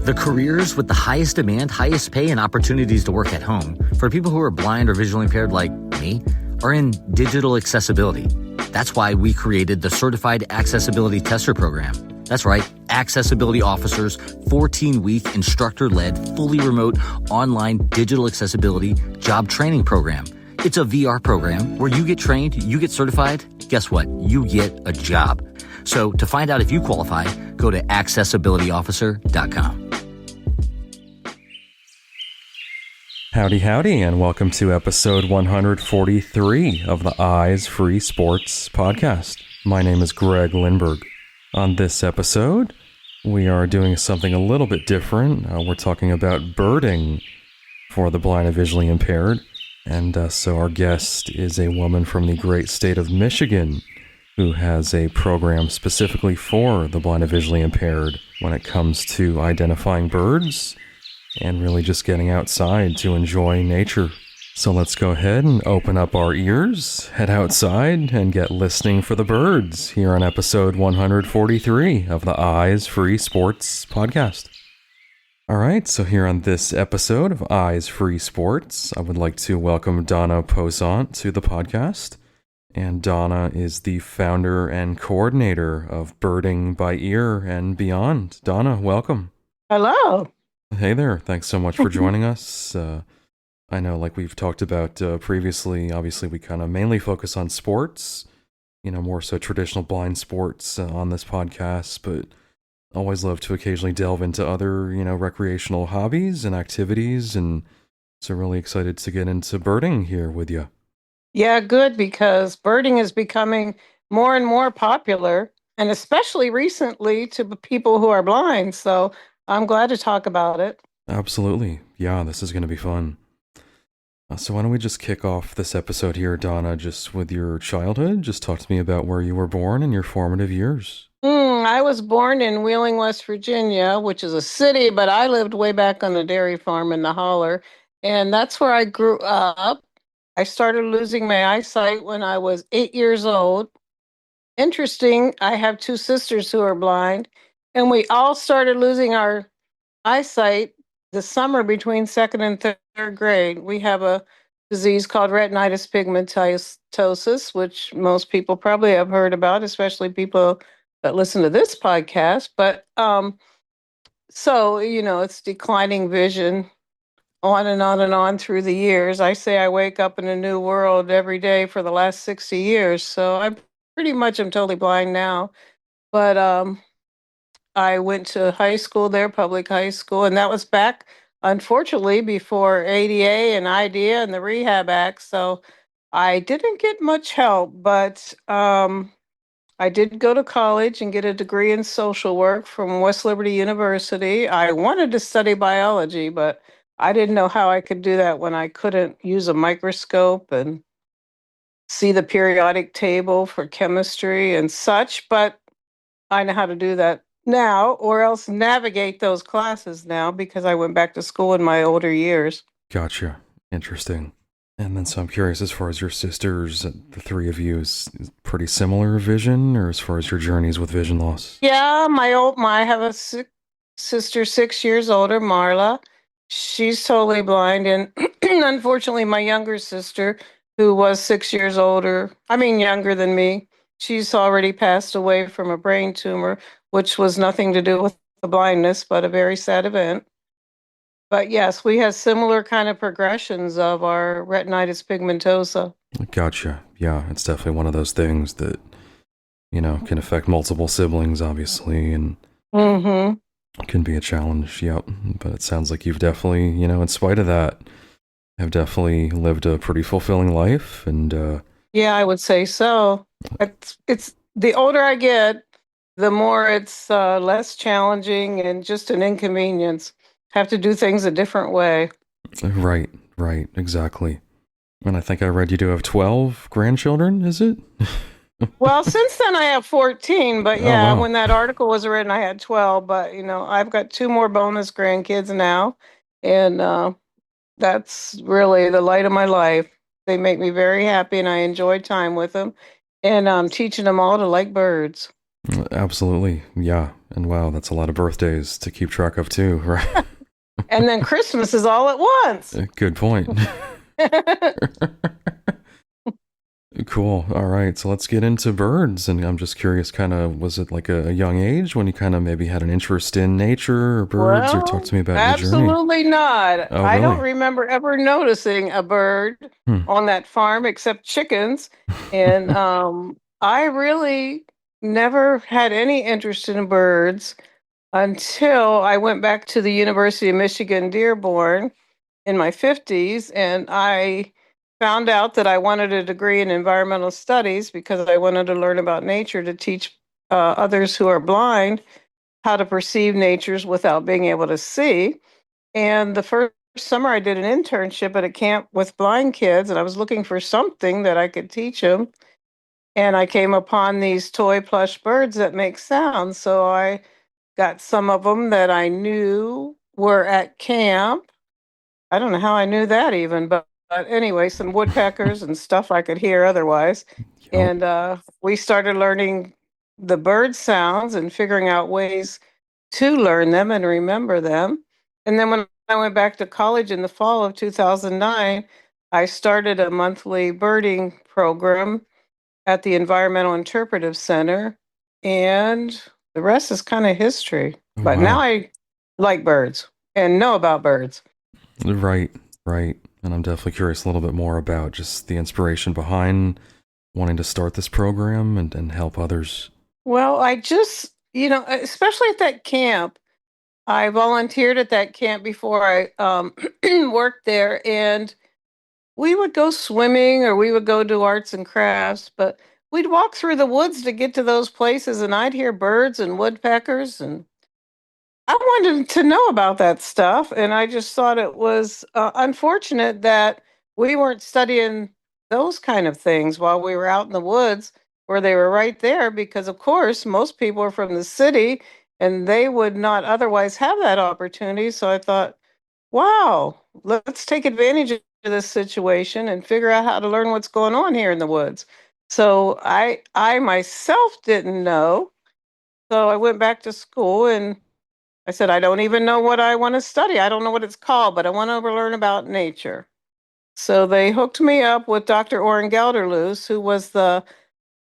The careers with the highest demand, highest pay, and opportunities to work at home for people who are blind or visually impaired like me are in digital accessibility. That's why we created the Certified Accessibility Tester Program. That's right, Accessibility Officers, 14-week instructor-led, fully remote, online digital accessibility job training program. It's a VR program where you get trained, you get certified. Guess what? You get a job. So to find out if you qualify, go to accessibilityofficer.com. Howdy, and welcome to episode 143 of the Eyes Free Sports podcast. My name is Greg Lindberg. On this episode, we are doing something a little bit different. We're talking about birding for the blind and visually impaired. And so our guest is a woman from the great state of Michigan who has a program specifically for the blind and visually impaired when it comes to identifying birds and really just getting outside to enjoy nature. So let's go ahead and open up our ears, head outside, and get listening for the birds here on episode 143 of the Eyes Free Sports podcast. All right, so here on this episode of Eyes Free Sports, I would like to welcome Donna Posont to the podcast. And Donna is the founder and coordinator of Birding by Ear and Beyond. Donna, welcome. Hello. Hey there. Thanks so much for joining us. I know, like we've talked about previously, obviously we kind of mainly focus on sports, more so traditional blind sports on this podcast, but always love to occasionally delve into other, recreational hobbies and activities. And so really excited to get into birding here with you. Yeah, good, because birding is becoming more and more popular, and especially recently to people who are blind. So I'm glad to talk about it. Absolutely. Yeah, this is going to be fun. So why don't we just kick off this episode here, Donna, just with your childhood? Just talk to me about where you were born and your formative years. I was born in Wheeling, West Virginia, which is a city, but I lived way back on the dairy farm in the holler, and that's where I grew up. I started losing my eyesight when I was 8 years old. Interesting, I have two sisters who are blind, and we all started losing our eyesight the summer between second and third grade. We have a disease called retinitis pigmentosus, which most people probably have heard about, especially people that listen to this podcast. But so, it's declining vision on and on and on through the years. I say I wake up in a new world every day for the last 60 years. So I pretty much am totally blind now. But I went to high school there, public high school, and that was back, unfortunately, before ADA and IDEA and the Rehab Act. So I didn't get much help, but I did go to college and get a degree in social work from West Liberty University. I wanted to study biology, but I didn't know how I could do that when I couldn't use a microscope and see the periodic table for chemistry and such. But I know how to do that now, or else navigate those classes now, because I went back to school in my older years. Gotcha. Interesting. And then so I'm curious, as far as your sisters, the three of you, is pretty similar vision, or as far as your journeys with vision loss? Yeah, I have a sister 6 years older, Marla. She's totally blind. And unfortunately, my younger sister, who was 6 years younger than me, she's already passed away from a brain tumor, which was nothing to do with the blindness, but a very sad event. But yes, we have similar kind of progressions of our retinitis pigmentosa. Gotcha. Yeah, it's definitely one of those things that, can affect multiple siblings, obviously, and can be a challenge. Yep. But it sounds like you've definitely, in spite of that, have definitely lived a pretty fulfilling life. And yeah, I would say so. It's the older I get, the more it's less challenging and just an inconvenience. Have to do things a different way. Right, exactly. And I think I read you do have 12 grandchildren, is it? Well, since then I have 14, but yeah, Oh, wow. when that article was written, I had 12, but I've got two more bonus grandkids now, and that's really the light of my life. They make me very happy, and I enjoy time with them, and I'm teaching them all to like birds. Absolutely, yeah. And wow, that's a lot of birthdays to keep track of too, right? And then Christmas is all at once. Good point. Cool. All right. So let's get into birds. And I'm just curious, kind of, was it like a young age when you kind of maybe had an interest in nature or birds, or talk Well, to me about your journey? absolutely not. Oh, I don't really? remember ever noticing a bird Hmm. on that farm except chickens. And I really never had any interest in birds until I went back to the University of Michigan, Dearborn in my 50s. And I found out that I wanted a degree in environmental studies because I wanted to learn about nature to teach others who are blind how to perceive natures without being able to see. And the first summer, I did an internship at a camp with blind kids, and I was looking for something that I could teach them. And I came upon these toy plush birds that make sounds. So I got some of them that I knew were at camp. I don't know how I knew that even, but anyway, some woodpeckers and stuff I could hear otherwise. Yep. And we started learning the bird sounds and figuring out ways to learn them and remember them. And then when I went back to college in the fall of 2009, I started a monthly birding program at the Environmental Interpretive Center. And the rest is kind of history. Oh, But now wow. I like birds and know about birds. Right. Right. And I'm definitely curious a little bit more about just the inspiration behind wanting to start this program and help others. Well, I just, especially at that camp, I volunteered at that camp before I worked there, and we would go swimming or we would go do arts and crafts, but we'd walk through the woods to get to those places, and I'd hear birds and woodpeckers, and I wanted to know about that stuff. And I just thought it was unfortunate that we weren't studying those kind of things while we were out in the woods where they were right there, because, of course, most people are from the city and they would not otherwise have that opportunity. So I thought, wow, let's take advantage of this situation and figure out how to learn what's going on here in the woods. So I myself didn't know. So I went back to school and I said, I don't even know what I want to study. I don't know what it's called, but I want to learn about nature. So they hooked me up with Dr. Oren Gelderloos, who was the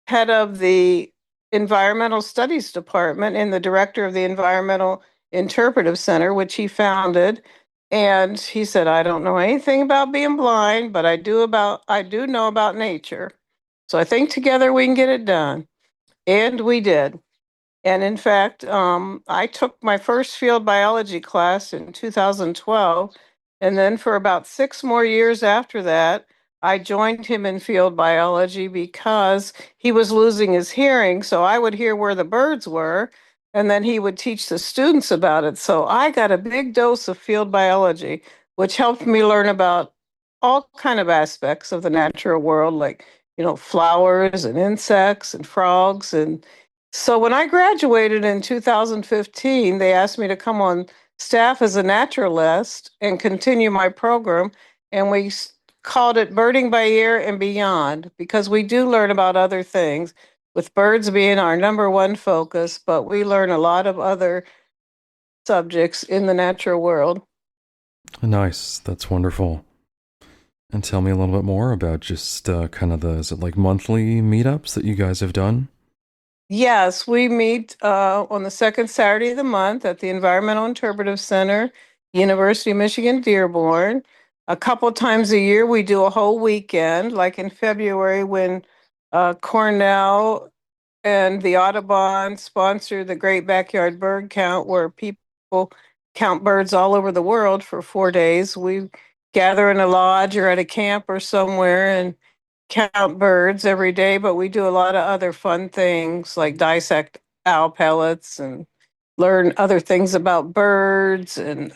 head of the Environmental Studies Department and the director of the Environmental Interpretive Center, which he founded. And he said, I don't know anything about being blind, but I do know about nature. So I think together we can get it done. And we did. And in fact, I took my first field biology class in 2012. And then for about 6 more years after that, I joined him in field biology because he was losing his hearing. So I would hear where the birds were, and then he would teach the students about it. So I got a big dose of field biology, which helped me learn about all kind of aspects of the natural world, like, flowers and insects and frogs. And so when I graduated in 2015, they asked me to come on staff as a naturalist and continue my program. And we called it Birding by Ear and Beyond, because we do learn about other things, with birds being our number one focus, but we learn a lot of other subjects in the natural world. Nice. That's wonderful. And tell me a little bit more about just kind of is it like monthly meetups that you guys have done? Yes, we meet on the second Saturday of the month at the Environmental Interpretive Center, University of Michigan, Dearborn. A couple times a year, we do a whole weekend, like in February when Cornell and the Audubon sponsor the Great Backyard Bird Count, where people count birds all over the world for 4 days. We gather in a lodge or at a camp or somewhere and count birds every day, but we do a lot of other fun things like dissect owl pellets and learn other things about birds. And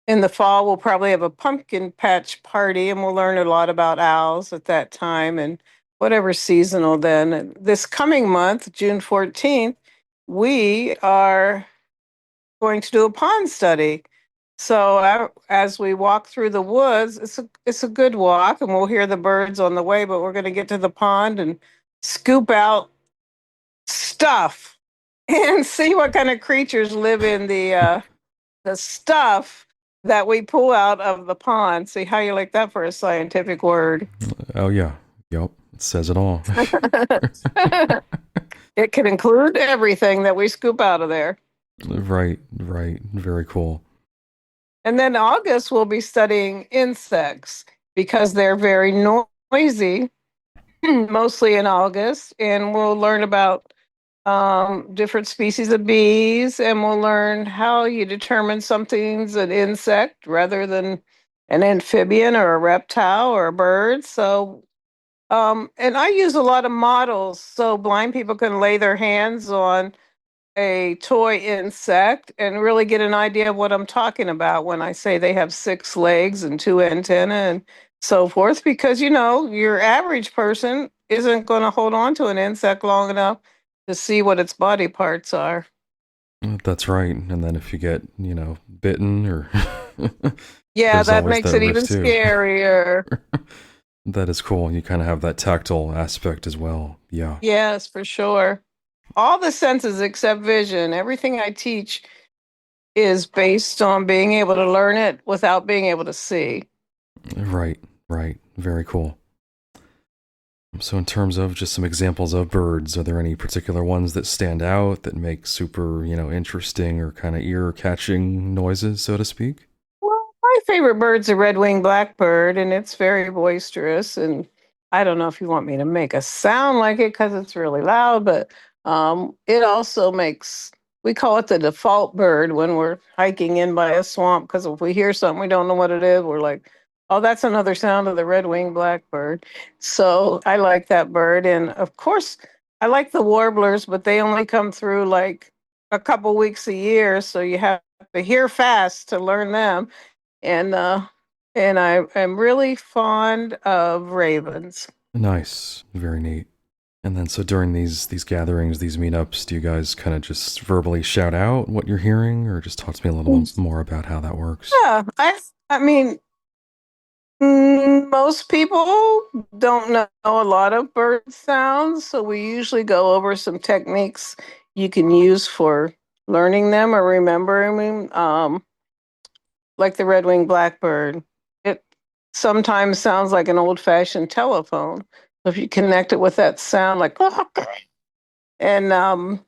in the fall, we'll probably have a pumpkin patch party and we'll learn a lot about owls at that time and whatever seasonal then. And this coming month, June 14th, we are going to do a pond study. So as we walk through the woods, it's a good walk, and we'll hear the birds on the way. But we're going to get to the pond and scoop out stuff. and see what kind of creatures live in the stuff that we pull out of the pond. See how you like that for a scientific word. Oh yeah. Yep. It says it all. It can include everything that we scoop out of there. Right, right. Very cool. And then August, we'll be studying insects because they're very noisy, mostly in August. And we'll learn about different species of bees, and we'll learn how you determine something's an insect rather than an amphibian or a reptile or a bird. So, and I use a lot of models so blind people can lay their hands on a toy insect and really get an idea of what I'm talking about when I say they have six legs and two antennae and so forth. Because, your average person isn't going to hold on to an insect long enough to see what its body parts are. That's right. And then if you get, bitten or Yeah, there's that always makes that it even risk too. scarier. That is cool. You kind of have that tactile aspect as well. Yeah. Yes, for sure. All the senses except vision, everything I teach is based on being able to learn it without being able to see. Right, right. Very cool. So, in terms of just some examples of birds, are there any particular ones that stand out that make super, interesting or kind of ear catching noises, so to speak? Well, my favorite bird's a red-winged blackbird, and it's very boisterous. And I don't know if you want me to make a sound like it because it's really loud, but it also makes, we call it the default bird when we're hiking in by a swamp because if we hear something we don't know what it is, we're like, oh, that's another sound of the red-winged blackbird. So I like that bird. And of course, I like the warblers, but they only come through like a couple weeks a year. So you have to hear fast to learn them. And I am really fond of ravens. Nice. Very neat. And then, so during these gatherings, these meetups, do you guys kind of just verbally shout out what you're hearing, or just talk to me a little bit more about how that works? Yeah, I mean, most people don't know a lot of bird sounds, so we usually go over some techniques you can use for learning them or remembering them. Like the red-winged blackbird, it sometimes sounds like an old-fashioned telephone. So if you connect it with that sound, like and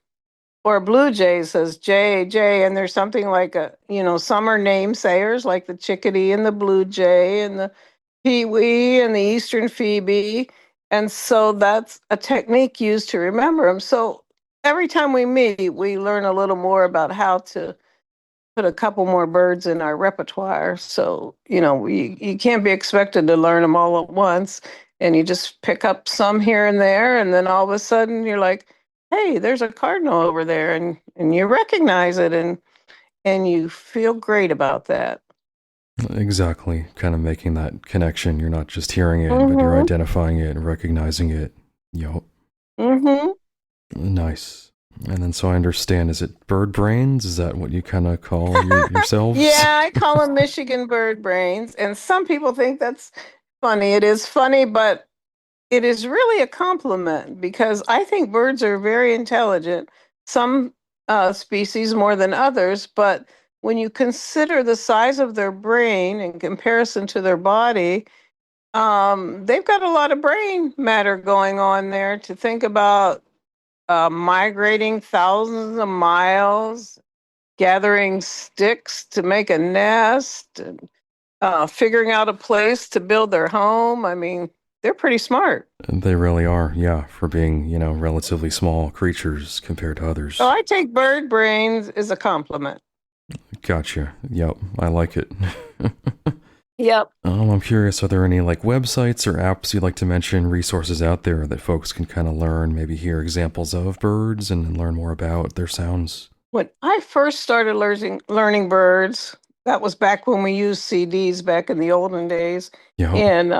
or blue jay says J J, and there's something like some are namesayers like the chickadee and the blue jay and the peewee and the eastern phoebe, and so that's a technique used to remember them. So every time we meet, we learn a little more about how to put a couple more birds in our repertoire. So, you can't be expected to learn them all at once. And you just pick up some here and there. And then all of a sudden you're like, hey, there's a cardinal over there. And you recognize it and you feel great about that. Exactly. Kind of making that connection. You're not just hearing it, but you're Mm-hmm. identifying it and recognizing it. Yup. Mm-hmm. Nice. And then, so I understand, is it bird brains? Is that what you kind of call yourselves? Yeah, I call them Michigan bird brains. And some people think that's funny. It is funny, but it is really a compliment because I think birds are very intelligent, some species more than others. But when you consider the size of their brain in comparison to their body, they've got a lot of brain matter going on there to think about migrating thousands of miles, gathering sticks to make a nest, and figuring out a place to build their home. I mean, they're pretty smart. They really are, yeah, for being, relatively small creatures compared to So others. I take bird brains as a compliment. Gotcha. Yep, I like it. Yep. I'm curious, are there any like websites or apps you'd like to mention, resources out there that folks can kind of learn, maybe hear examples of birds and learn more about their sounds? When I first started learning birds, that was back when we used CDs back in the olden days. Yep. And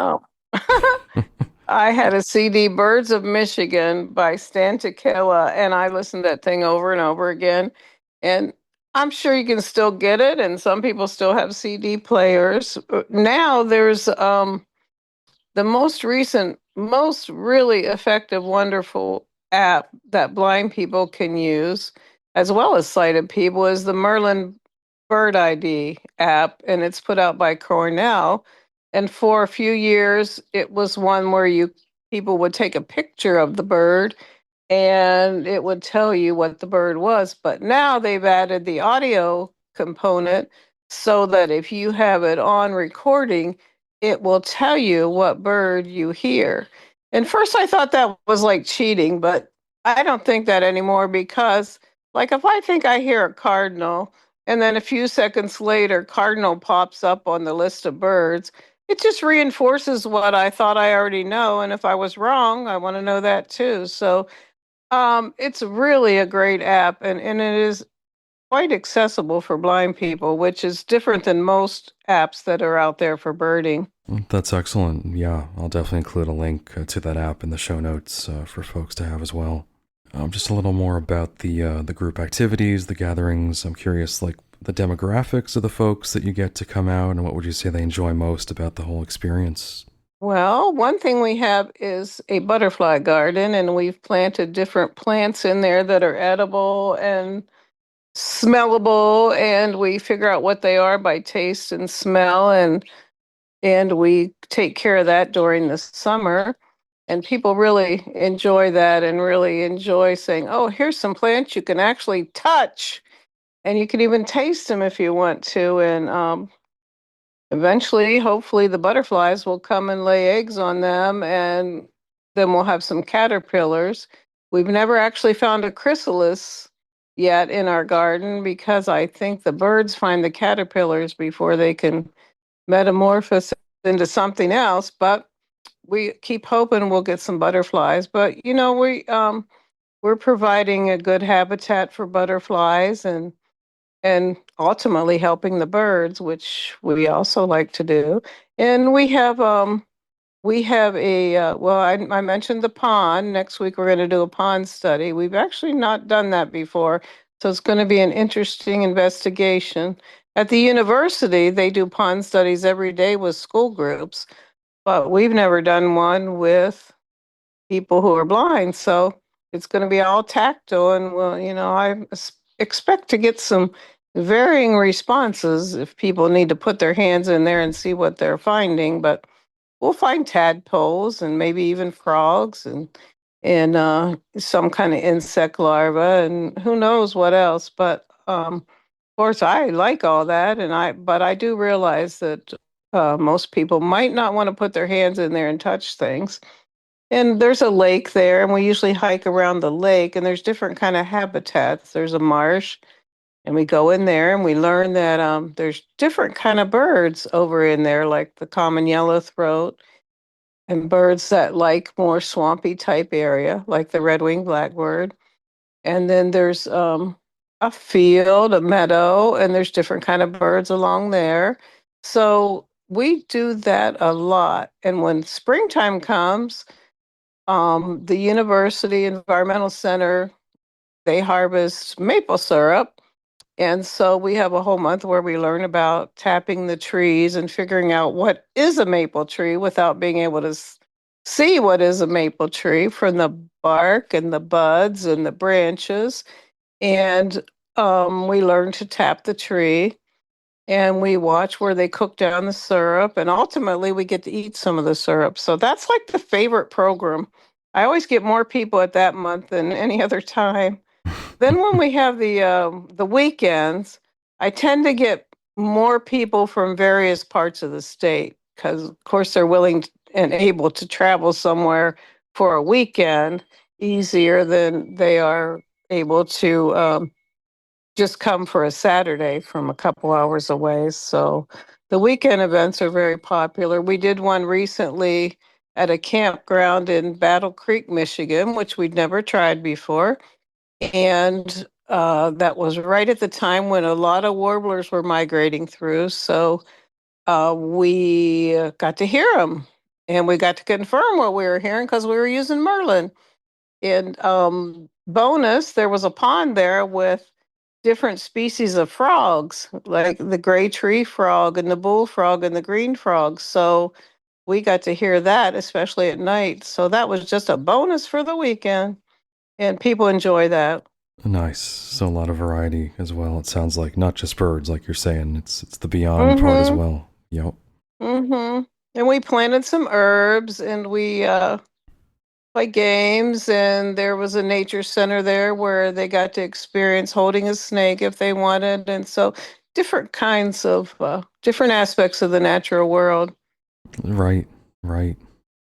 I had a CD, Birds of Michigan by Stan Tequila, and I listened to that thing over and over again. And I'm sure you can still get it, and some people still have CD players. Now there's the most recent, most really effective, wonderful app that blind people can use. as well as sighted people, is the Merlin Bird ID app, and it's put out by Cornell. And for a few years, it was one where you people would take a picture of the bird and it would tell you what the bird was. But now they've added the audio component so that if you have it on recording, it will tell you what bird you hear. And first I thought that was like cheating, but I don't think that anymore because, like, if I think I hear a cardinal and then a few seconds later, cardinal pops up on the list of birds, it just reinforces what I thought I already know. And if I was wrong, I want to know that too. So it's really a great app, and it is quite accessible for blind people, which is different than most apps that are out there for birding. That's excellent. Yeah, I'll definitely include a link to that app in the show notes for folks to have as well. Just a little more about the group activities, the gatherings. I'm curious, like the demographics of the folks that you get to come out, and what would you say they enjoy most about the whole experience? Well, one thing we have is a butterfly garden, and we've planted different plants in there that are edible and smellable, and we figure out what they are by taste and smell, and we take care of that during the summer. And people really enjoy that and really enjoy saying, "Oh, here's some plants you can actually touch, and you can even taste them if you want to." And eventually, hopefully, the butterflies will come and lay eggs on them, and then we'll have some caterpillars. We've never actually found a chrysalis yet in our garden because I think the birds find the caterpillars before they can metamorphose into something else. But we keep hoping we'll get some butterflies. But we're providing a good habitat for butterflies and ultimately helping the birds, which we also like to do. And we have a well, I mentioned the pond. Next week we're going to do a pond study. We've actually not done that before, so it's going to be an interesting investigation. At the university, they do pond studies every day with school groups, but we've never done one with people who are blind. So it's going to be all tactile. And well, expect to get some varying responses if people need to put their hands in there and see what they're finding. But we'll find tadpoles and maybe even frogs and some kind of insect larva and who knows what else. But of course, I like all that, but I do realize that most people might not want to put their hands in there and touch things. And there's a lake there, and we usually hike around the lake, and there's different kind of habitats. There's a marsh, and we go in there and we learn that there's different kind of birds over in there, like the common yellowthroat, and birds that like more swampy type area, like the red-winged blackbird. And then there's a field, a meadow, and there's different kind of birds along there. So we do that a lot. And when springtime comes, the University Environmental Center, they harvest maple syrup. And so we have a whole month where we learn about tapping the trees and figuring out what is a maple tree without being able to see what is a maple tree from the bark and the buds and the branches. And we learn to tap the tree and we watch where they cook down the syrup, and ultimately we get to eat some of the syrup. So that's like the favorite program. I always get more people at that month than any other time. Then when we have the weekends, I tend to get more people from various parts of the state because, of course, they're willing and able to travel somewhere for a weekend easier than they are able to just come for a Saturday from a couple hours away. So the weekend events are very popular. We did one recently at a campground in Battle Creek, Michigan, which we'd never tried before. And that was right at the time when a lot of warblers were migrating through. So we got to hear them and we got to confirm what we were hearing because we were using Merlin. And bonus, there was a pond there with different species of frogs, like the gray tree frog and the bullfrog and the green frog. So we got to hear that, especially at night. So that was just a bonus for the weekend, and people enjoy that. Nice. So a lot of variety as well. It sounds like not just birds, like you're saying. It's the beyond part as Mm-hmm. well. Yep. Mm-hmm. And we planted some herbs and we played games, and there was a nature center there where they got to experience holding a snake if they wanted. And so different kinds of different aspects of the natural world. Right. Right.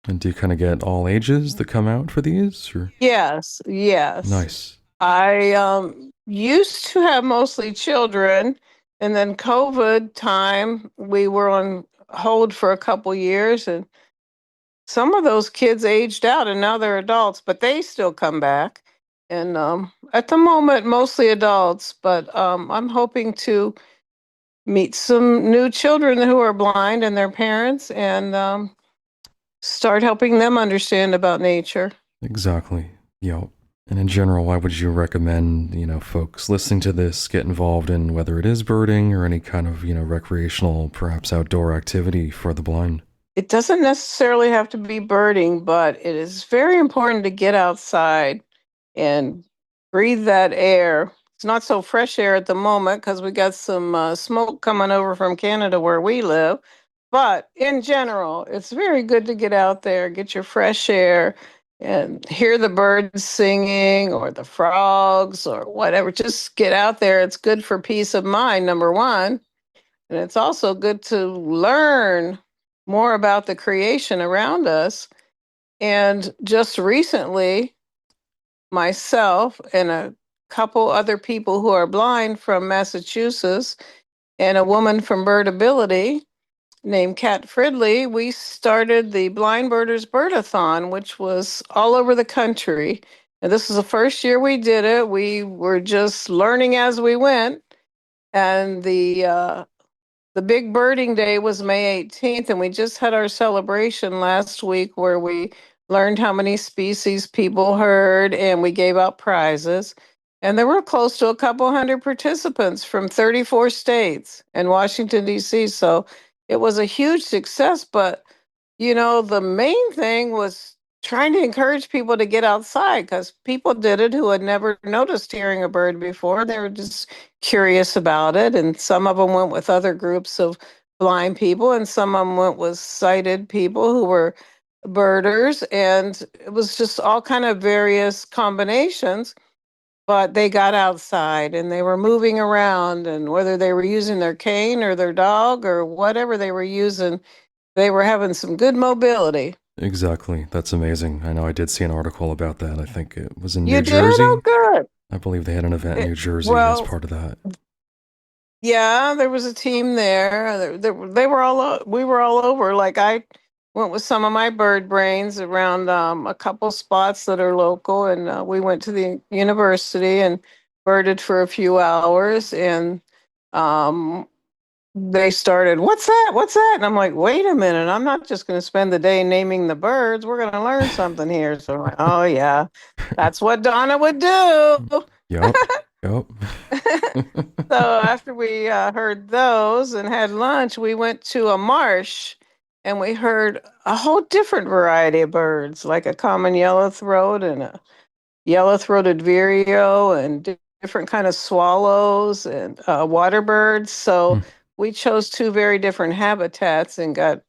And do you kind of get all ages that come out for these? Or Yes, yes. nice. I used to have mostly children, and then COVID time, we were on hold for a couple years, and some of those kids aged out and now they're adults, but they still come back. And at the moment, mostly adults, but I'm hoping to meet some new children who are blind and their parents and start helping them understand about nature. Exactly. Yep. And in general, why would you recommend, folks listening to this get involved in whether it is birding or any kind of, recreational, perhaps outdoor activity for the blind? It doesn't necessarily have to be birding, but it is very important to get outside and breathe that air. It's not so fresh air at the moment because we got some smoke coming over from Canada where we live. But in general, it's very good to get out there, get your fresh air, and hear the birds singing or the frogs or whatever. Just get out there. It's good for peace of mind, number one. And it's also good to learn more about the creation around us. And just recently, myself and a couple other people who are blind from Massachusetts and a woman from Birdability named Kat Fridley, we started the Blind Birders Birdathon, which was all over the country. And this is the first year we did it. We were just learning as we went. And the big birding day was May 18th, and we just had our celebration last week where we learned how many species people heard and we gave out prizes. And there were close to a couple hundred participants from 34 states and Washington, D.C. So it was a huge success. But, the main thing was trying to encourage people to get outside because people did it who had never noticed hearing a bird before. They were just curious about it. And some of them went with other groups of blind people, and some of them went with sighted people who were birders. And it was just all kind of various combinations. But they got outside and they were moving around, and whether they were using their cane or their dog or whatever they were using, they were having some good mobility. Exactly. That's amazing. I know I did see an article about that. I think it was in You New did? Oh, Jersey. good. I believe they had an event in New Jersey as Well, part of that. yeah, there was a team there. They were we were all over. Like I went with some of my bird brains around a couple spots that are local, and we went to the university and birded for a few hours. And um, they started, "What's that? What's that?" And I'm like, "Wait a minute! I'm not just going to spend the day naming the birds. We're going to learn something here." So I'm like, "Oh yeah, that's what Donna would do." Yep. Yep. So after we heard those and had lunch, we went to a marsh and we heard a whole different variety of birds, like a common yellow-throat and a yellow-throated vireo and different kind of swallows and water birds. So Hmm. we chose two very different habitats and got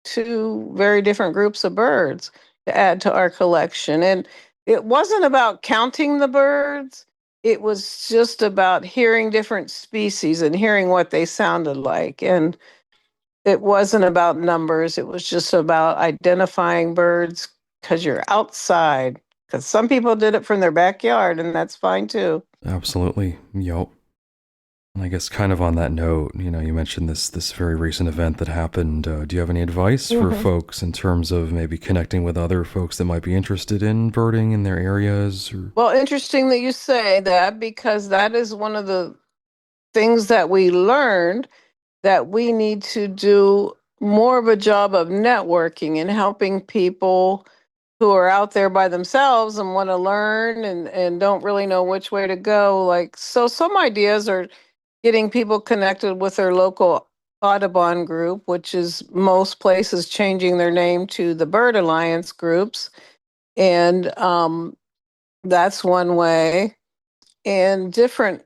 two very different groups of birds to add to our collection. And it wasn't about counting the birds, it was just about hearing different species and hearing what they sounded like. And it wasn't about numbers, it was just about identifying birds because you're outside. Because some people did it from their backyard, and that's fine too. Absolutely. Yep. And I guess kind of on that note, you mentioned this very recent event that happened. Do you have any advice for Mhm. folks in terms of maybe connecting with other folks that might be interested in birding in their areas? Or Well, interesting that you say that because that is one of the things that we learned that we need to do more of a job of networking and helping people who are out there by themselves and want to learn and don't really know which way to go. Like, so some ideas are getting people connected with their local Audubon group, which is most places changing their name to the Bird Alliance groups. And that's one way. and different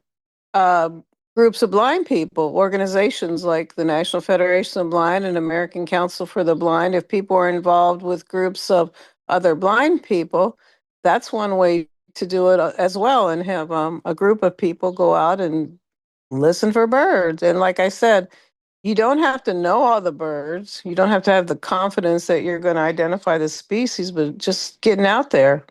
uh, groups of blind people, organizations like the National Federation of Blind and American Council for the Blind. If people are involved with groups of other blind people, that's one way to do it as well, and have a group of people go out and listen for birds. And like I said, you don't have to know all the birds. You don't have to have the confidence that you're going to identify the species, but just getting out there.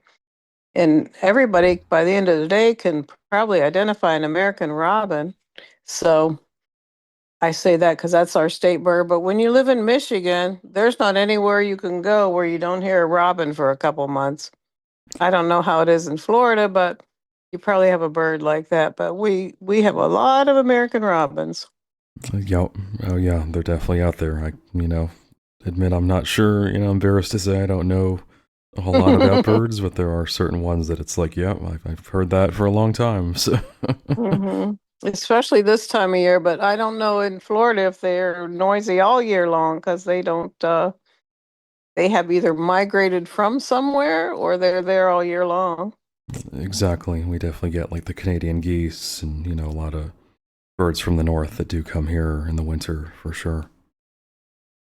And everybody, by the end of the day, can probably identify an American robin. So I say that because that's our state bird. But when you live in Michigan, there's not anywhere you can go where you don't hear a robin for a couple months. I don't know how it is in Florida, but you probably have a bird like that. But we have a lot of American robins. Yep. Oh yeah, they're definitely out there. Admit I'm not sure. Embarrassed to say I don't know a whole lot about birds, but there are certain ones that it's like, yeah, I've heard that for a long time. So, hmm Especially this time of year, but I don't know in Florida if they're noisy all year long because they don't, they have either migrated from somewhere or they're there all year long. exactly, we definitely get like the Canadian geese and a lot of birds from the north that do come here in the winter for sure.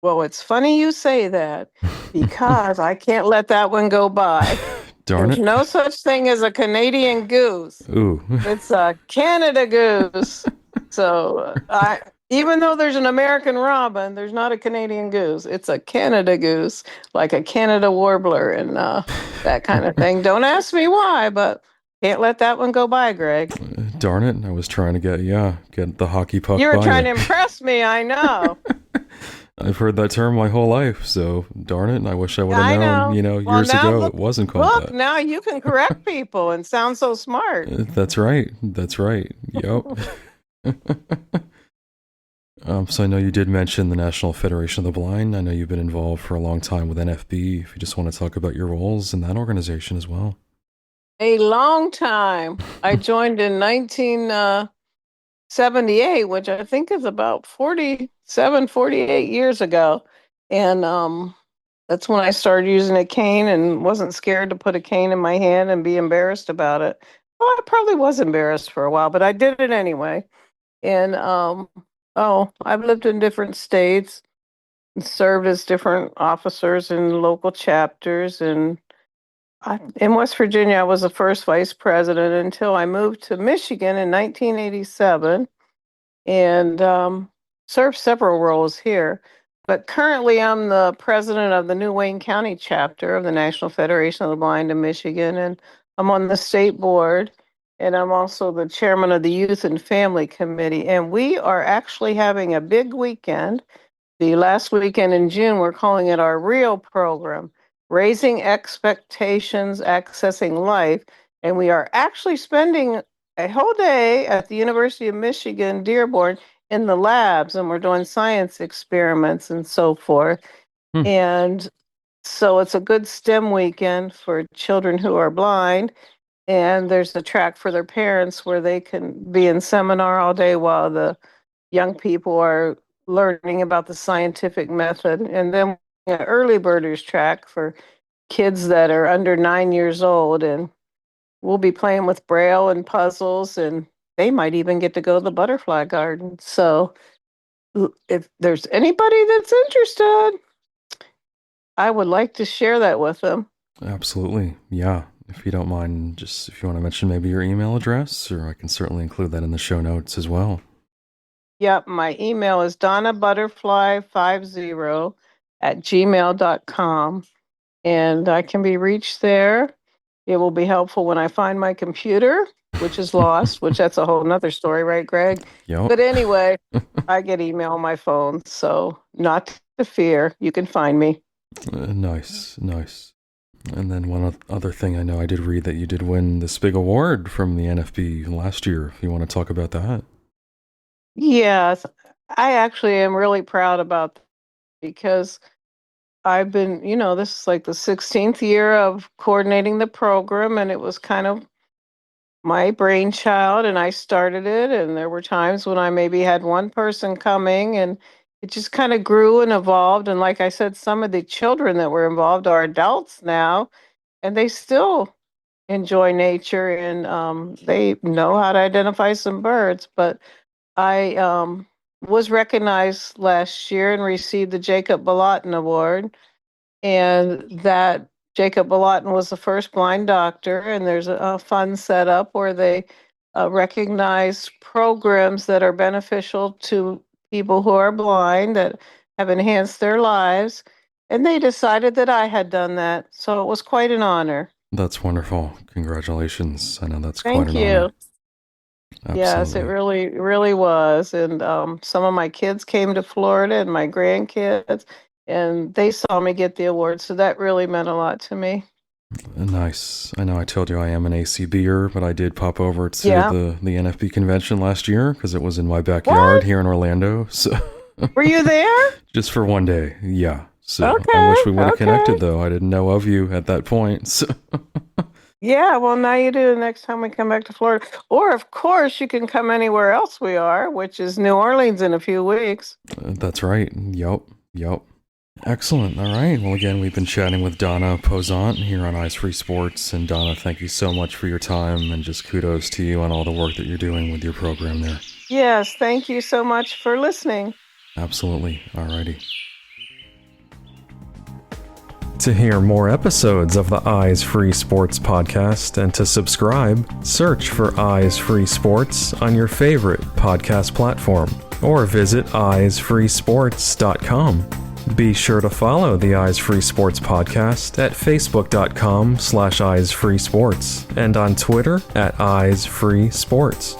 Well, it's funny you say that because I can't let that one go by. Darn There's it. no such thing as a Canadian goose. Ooh. It's a Canada goose. So I, even though there's an American robin, there's not a Canadian goose. It's a Canada goose, like a Canada warbler and that kind of thing. Don't ask me why, but can't let that one go by, Greg. Darn it. I was trying to get the hockey You puck were by trying you. to impress me, I know. I've heard that term my whole life, so darn it. I wish I would have I known, know. Well, years now ago look, it wasn't called look, that. now you can correct people and sound so smart. That's right. That's right. Yep. So I know you did mention the National Federation of the Blind. I know you've been involved for a long time with NFB. If you just want to talk about your roles in that organization as well. A long time. I joined in 1978, which I think is about 47, 48 years ago. And that's when I started using a cane and wasn't scared to put a cane in my hand and be embarrassed about it. Well, I probably was embarrassed for a while, but I did it anyway. And oh, I've lived in different states and served as different officers in local chapters. And in West Virginia, I was the first vice president until I moved to Michigan in 1987 and served several roles here. But currently, I'm the president of the New Wayne County chapter of the National Federation of the Blind in Michigan, and I'm on the state board, and I'm also the chairman of the Youth and Family Committee. And we are actually having a big weekend. The last weekend in June, we're calling it our REAL program, Raising Expectations, Accessing Life. And we are actually spending a whole day at the University of Michigan, Dearborn, in the labs, and we're doing science experiments and so forth. Hmm. And so it's a good STEM weekend for children who are blind. And there's a track for their parents where they can be in seminar all day while the young people are learning about the scientific method. And then an early birders track for kids that are under 9 years old. And we'll be playing with Braille and puzzles, and they might even get to go to the butterfly garden. So if there's anybody that's interested, I would like to share that with them. Absolutely. Yeah. If you don't mind, just if you want to mention maybe your email address, or I can certainly include that in the show notes as well. Yep, my email is donnabutterfly50@gmail.com, and I can be reached there. It will be helpful when I find my computer, which is lost, which that's a whole nother story, right, Greg? Yep. But anyway, I get email on my phone, so not to fear. You can find me. Nice. Nice. And then one other thing I know I did read that you did win this big award from the NFB last year. If you want to talk about that. Yes, I actually am really proud about that because I've been, this is like the 16th year of coordinating the program, and it was kind of my brainchild, and I started it. And there were times when I maybe had one person coming, and it just kind of grew and evolved. And like I said, some of the children that were involved are adults now, and they still enjoy nature, and they know how to identify some birds. But I was recognized last year and received the Jacob Balatin Award, and that Jacob Balatin was the first blind doctor, and there's a fund set up where they recognize programs that are beneficial to people who are blind that have enhanced their lives, and they decided that I had done that, so it was quite an honor. That's wonderful. Congratulations. I know that's quite Thank an you. honor. Yes, it Absolutely. really was. And some of my kids came to Florida and my grandkids, and they saw me get the award. So that really meant a lot to me. Nice. I know I told you I am an ACBer, but I did pop over to Yeah. the NFB convention last year because it was in my backyard What? here in Orlando. So Were you there? just for one day. Yeah. So I Okay, wish we would have okay. connected though. I didn't know of you at that point. So Yeah, well, now you do the next time we come back to Florida. Or, of course, you can come anywhere else we are, which is New Orleans in a few weeks. that's right. Yup. Excellent. All right. Well, again, we've been chatting with Donna Posont here on Eyes Free Sports. And Donna, thank you so much for your time, and just kudos to you on all the work that you're doing with your program there. Yes, thank you so much for listening. Absolutely. All righty. To hear more episodes of the Eyes Free Sports podcast and to subscribe, search for Eyes Free Sports on your favorite podcast platform or visit eyesfreesports.com. Be sure to follow the Eyes Free Sports podcast at facebook.com/eyesfreesports and on Twitter at Eyes Free Sports.